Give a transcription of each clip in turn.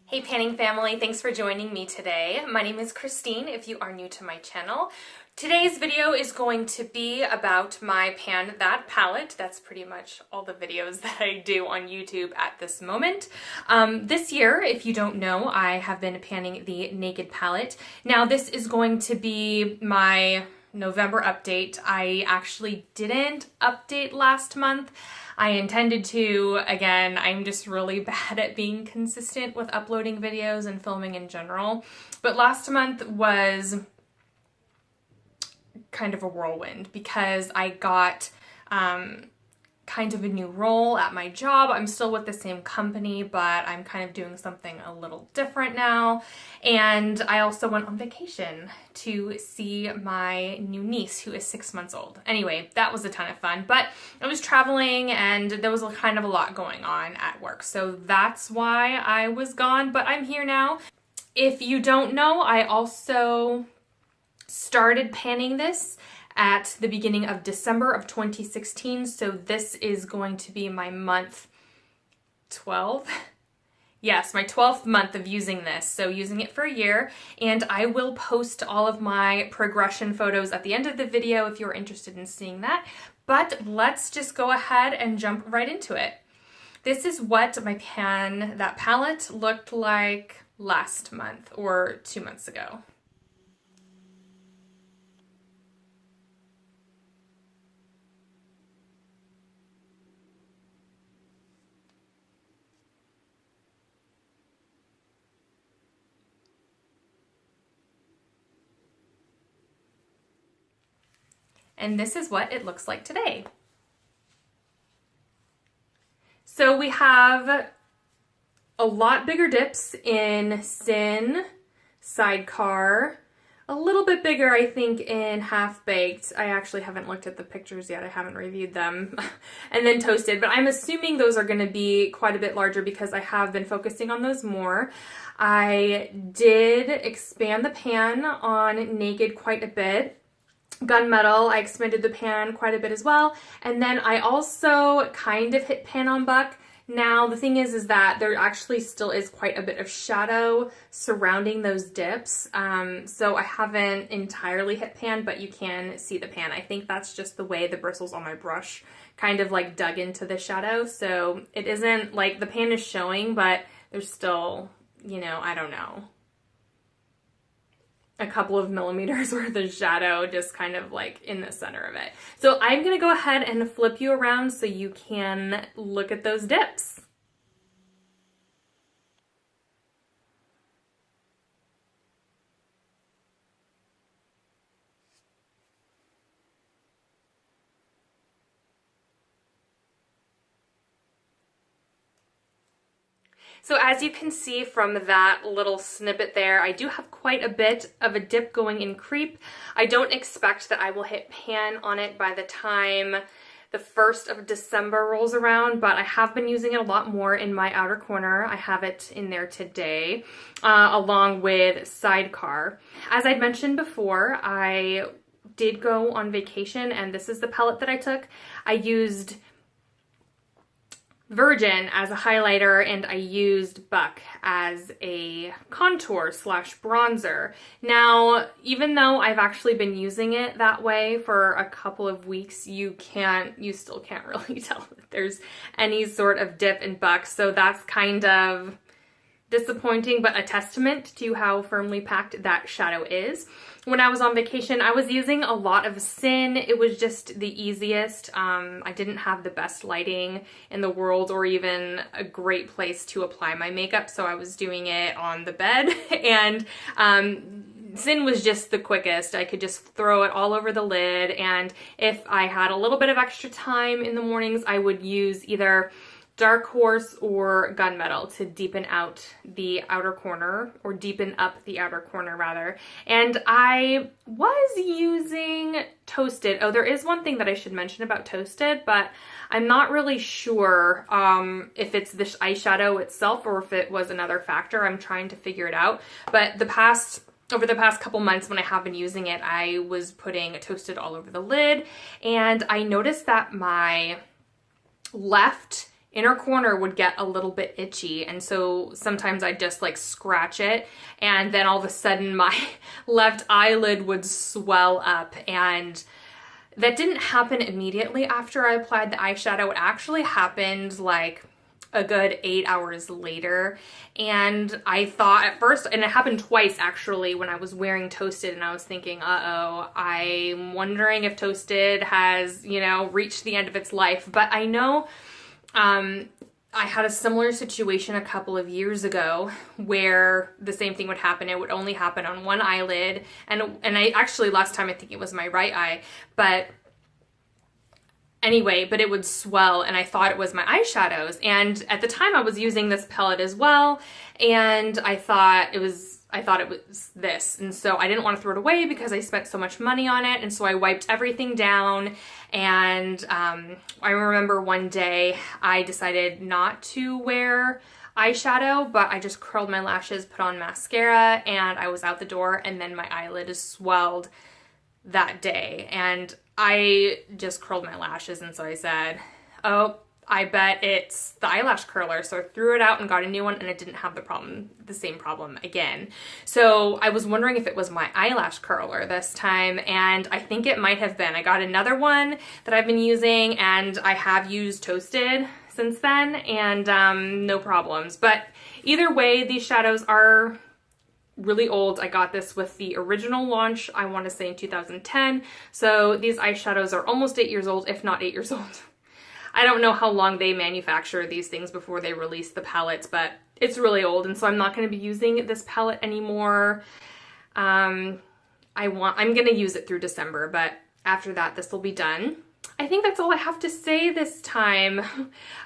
Hey panning family, thanks for joining me today. My name is Christine if you are new to my channel. Today's video is going to be about my Pan That palette. That's pretty much all the videos that I do on YouTube at this moment. This year, if you don't know, I have been panning the Naked palette. Now this is going to be my November update. I actually didn't update last month. I intended to. Again, I'm just really bad at being consistent with uploading videos and filming in general. But last month was kind of a whirlwind because I got kind of a new role at my job. I'm still with the same company, but I'm kind of doing something a little different now. And I also went on vacation to see my new niece who is 6 months old. Anyway, that was a ton of fun, but I was traveling and there was kind of a lot going on at work. So that's why I was gone, but I'm here now. If you don't know, I also started panning this at the beginning of December of 2016, so this is going to be my month 12. Yes, my 12th month of using this, so using it for a year, and I will post all of my progression photos at the end of the video if you're interested in seeing that, but let's just go ahead and jump right into it. This is what my Pan That palette looked like last month, or 2 months ago. And this is what it looks like today. So we have a lot bigger dips in Sin, Sidecar, a little bit bigger I think in Half Baked. I actually haven't looked at the pictures yet, I haven't reviewed them, and then Toasted, but I'm assuming those are going to be quite a bit larger because I have been focusing on those more. I did expand the pan on Naked quite a bit. Gunmetal, I expanded the pan quite a bit as well. And then I also kind of hit pan on Buck. Now, the thing is that there actually still is quite a bit of shadow surrounding those dips. So I haven't entirely hit pan, but you can see the pan. I think that's just the way the bristles on my brush kind of like dug into the shadow. So it isn't like the pan is showing, but there's still, you know, I don't know, a couple of millimeters worth of shadow just kind of like in the center of it. So I'm gonna go ahead and flip you around so you can look at those dips. So as you can see from that little snippet there, I do have quite a bit of a dip going in Creep. I don't expect that I will hit pan on it by the time the 1st of December rolls around, but I have been using it a lot more in my outer corner. I have it in there today, along with Sidecar. As I'd mentioned before, I did go on vacation, and this is the palette that I took. I used Virgin as a highlighter, and I used Buck as a contour slash bronzer. Now, even though I've actually been using it that way for a couple of weeks, you still can't really tell that there's any sort of dip in Buck, so that's kind of disappointing, but a testament to how firmly packed that shadow is. When I was on vacation, I was using a lot of Sin. It was just the easiest. I didn't have the best lighting in the world or even a great place to apply my makeup, so I was doing it on the bed, and Sin was just the quickest. I could just throw it all over the lid, and if I had a little bit of extra time in the mornings, I would use either Dark Horse or Gunmetal to deepen out the outer corner, or deepen up the outer corner rather. And I was using Toasted. Oh, there is one thing that I should mention about Toasted, but I'm not really sure if it's this eyeshadow itself or if it was another factor. I'm trying to figure it out. But over the past couple months when I have been using it, I was putting Toasted all over the lid, and I noticed that my left inner corner would get a little bit itchy, and so sometimes I'd just like scratch it, and then all of a sudden my left eyelid would swell up. And that didn't happen immediately after I applied the eyeshadow. It actually happened like a good 8 hours later. And I thought at first, and it happened twice actually, when I was wearing Toasted, and I was thinking, uh-oh, I'm wondering if Toasted has, you know, reached the end of its life. But I know I had a similar situation a couple of years ago where the same thing would happen. It would only happen on one eyelid, and I actually, last time I think it was my right eye, but anyway, but it would swell, and I thought it was my eyeshadows. And at the time I was using this palette as well, and I thought it was this. And so I didn't want to throw it away because I spent so much money on it. And so I wiped everything down. And I remember one day I decided not to wear eyeshadow, but I just curled my lashes, put on mascara, and I was out the door, and then my eyelid is swelled that day. And I just curled my lashes, and so I said, oh, I bet it's the eyelash curler. So I threw it out and got a new one, and it didn't have the same problem again. So I was wondering if it was my eyelash curler this time, and I think it might have been. I got another one that I've been using, and I have used Toasted since then, and no problems. But either way, these shadows are really old. I got this with the original launch, I want to say in 2010. So these eyeshadows are almost 8 years old, if not 8 years old. I don't know how long they manufacture these things before they release the palettes, but it's really old, and so I'm not going to be using this palette anymore. I'm going to use it through December, but after that, this will be done. I think that's all I have to say this time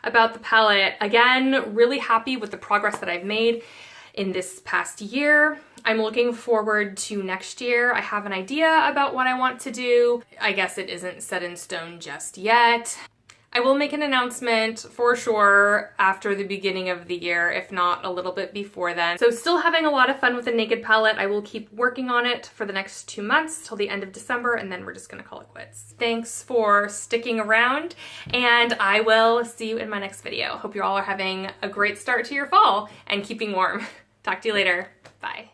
about the palette. Again, really happy with the progress that I've made in this past year. I'm looking forward to next year. I have an idea about what I want to do. I guess it isn't set in stone just yet. I will make an announcement for sure after the beginning of the year, if not a little bit before then. So still having a lot of fun with the Naked palette. I will keep working on it for the next 2 months till the end of December, and then we're just gonna call it quits. Thanks for sticking around, and I will see you in my next video. Hope you all are having a great start to your fall and keeping warm. Talk to you later. Bye.